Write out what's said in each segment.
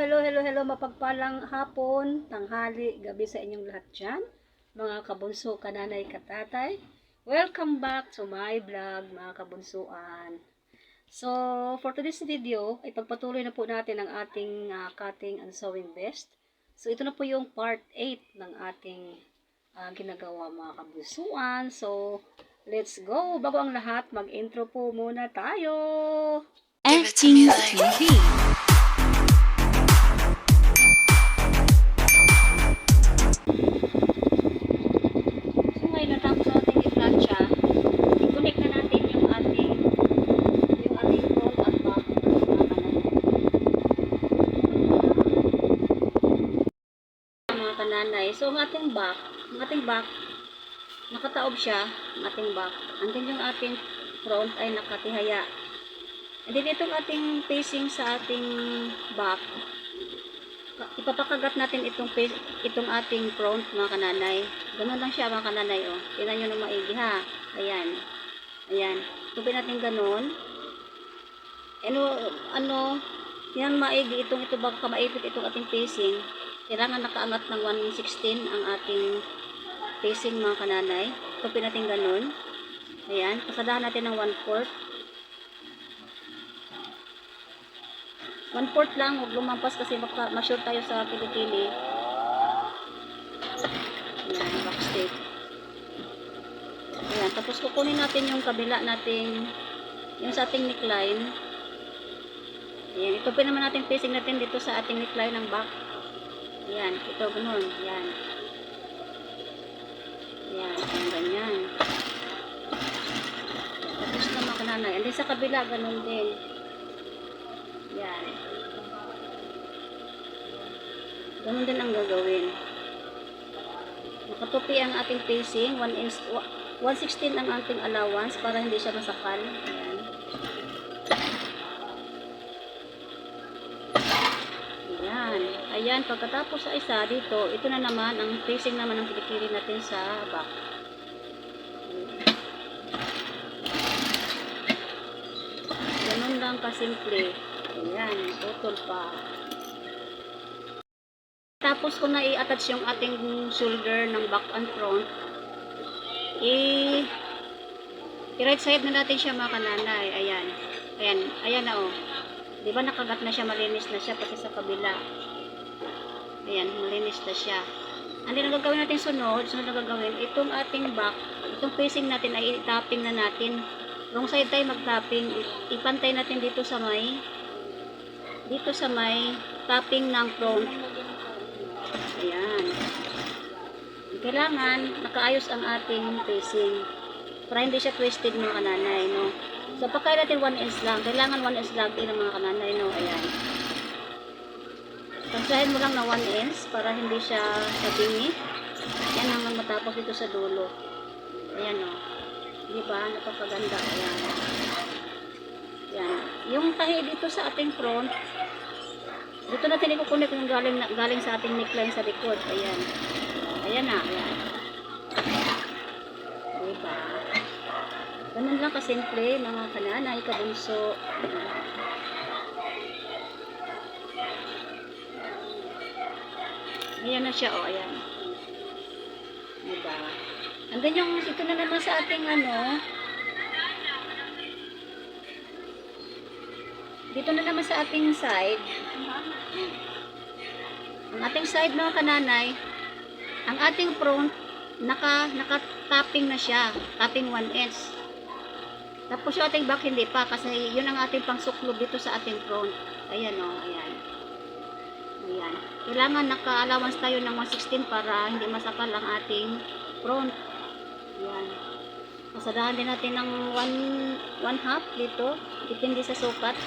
Hello, mapagpalang hapon, tanghali, gabi sa inyong lahat dyan. Mga kabunso, kananay, katatay. Welcome back to my vlog, mga kabunsuan. So, for today's video, ipagpatuloy na po natin ang ating cutting and sewing best. So, ito na po yung part 8 ng ating ginagawa, mga kabunsuan. So, let's go! Bago ang lahat, mag-intro po muna tayo! FTV. So ngayon natapos natin i-plancha, i-connect na natin yung ating front at back mga kananay. So ang ating back, nakataob siya, ang ating back. And then yung ating front ay nakatihaya. And then itong ating facing sa ating back, ipapakagat natin itong ating front, mga kananay. Ganun lang siya, mga kananay, oh. Tingnan nyo na maigi, ha. Ayan. Tupin natin ganun. Yan maigi ito baka maipit itong ating facing. Kailangan nakaangat ng 1/16 ang ating facing, mga kananay. Tupin natin ganun. Ayan. Pasadahan natin ng 1/4. 1/4 lang, huwag lumampas kasi ma-short tayo sa kilikili. Ayan, backstitch. Ayan, tapos kukunin natin yung kabila natin, yung sa ating neckline. Ayan, itupin naman natin facing natin dito sa ating neckline ng back. Ayan, ito, ganun. Ayan. Ayan, ganyan. Tapos na, mga kananay. And then sa kabila, ganun din. Ayan. Ganun din ang gagawin. Nakatupi ang ating facing. 1/16 ang ating allowance para hindi siya masakal. Ayan. Ayan. Pagkatapos sa isa dito, ito na naman ang facing naman ng kilikili natin sa back. Ganun lang kasimple. Ayan, putol pa. Tapos kung na-i-attach yung ating shoulder ng back and front, i-right side na natin siya, mga kananay. Ayan na, oh. Diba nakagat na siya, malinis na siya pati sa kabila. Ayan, malinis na siya. Ang gagawin natin sunod na gagawin, itong ating back, itong facing natin ay i-tapping na natin. Wrong side tayo mag-tapping, ipantay natin dito sa may tapping ng front. Ayan. Kailangan nakaayos ang ating facing para hindi siya twisted, mga kananay, no? So pagkaya natin 1 inch lang, kailangan 1 inch lang din ng mga kananay, no? Ayan. Tansahin mo lang na 1 inch para hindi siya sabingi. Ayan, hanggang matapos dito sa dulo. Ayan, no? Diba? Napakaganda. Ayan. Ayan. Yung tahi dito sa ating front, dito natin ikukunik yung galing sa ating neckline sa likod. Ayan. Ayan na. Ayan. Diba? Ganun lang kasimple, mga kananay, kabunso. Ayan na siya, oh. Ayan. Diba? And then yung ito na naman sa ating dito na naman sa ating side. Ang ating side, mga kananay, ang ating front naka-tapping na siya, tapping 1 inch. Tapos yung ating back hindi pa kasi yun ang ating pangsuklob dito sa ating front. Ayan, oh, ayan. Ayan. Kailangan naka-allowance tayo ng 1/16 para hindi masakal ang ating front. Ayan. Pasadahan din natin ng 1/2 dito. Depende sa sukat.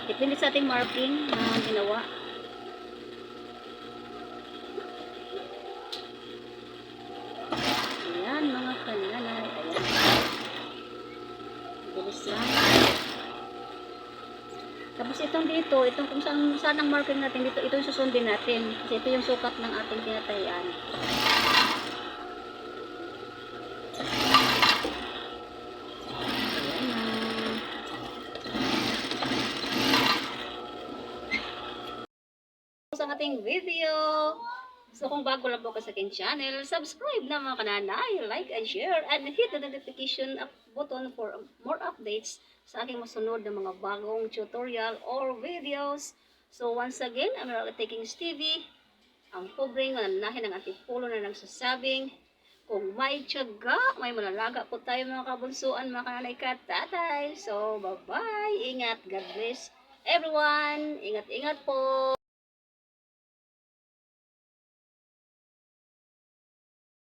Depende sa ating marking na ginawa. Ayan, mga kananay. Ayan. Bilis lang. Tapos itong dito, itong kung saan ang marking natin dito, ito yung susundin natin. Kasi ito yung sukat ng ating tinatahian. sa ating video. So kung bago lang po ka sa aking channel, subscribe na mga kananay, like and share, and hit the notification button for more updates sa aking masunod na mga bagong tutorial or videos. So once again, I'm taking Stevie, ang pobreng mananahin ng ating pulo na nagsasabing, kung may tiyaga, may malalaga po tayo mga kabunsuan, mga kananay katatay. So bye-bye, ingat, God bless everyone, ingat-ingat po.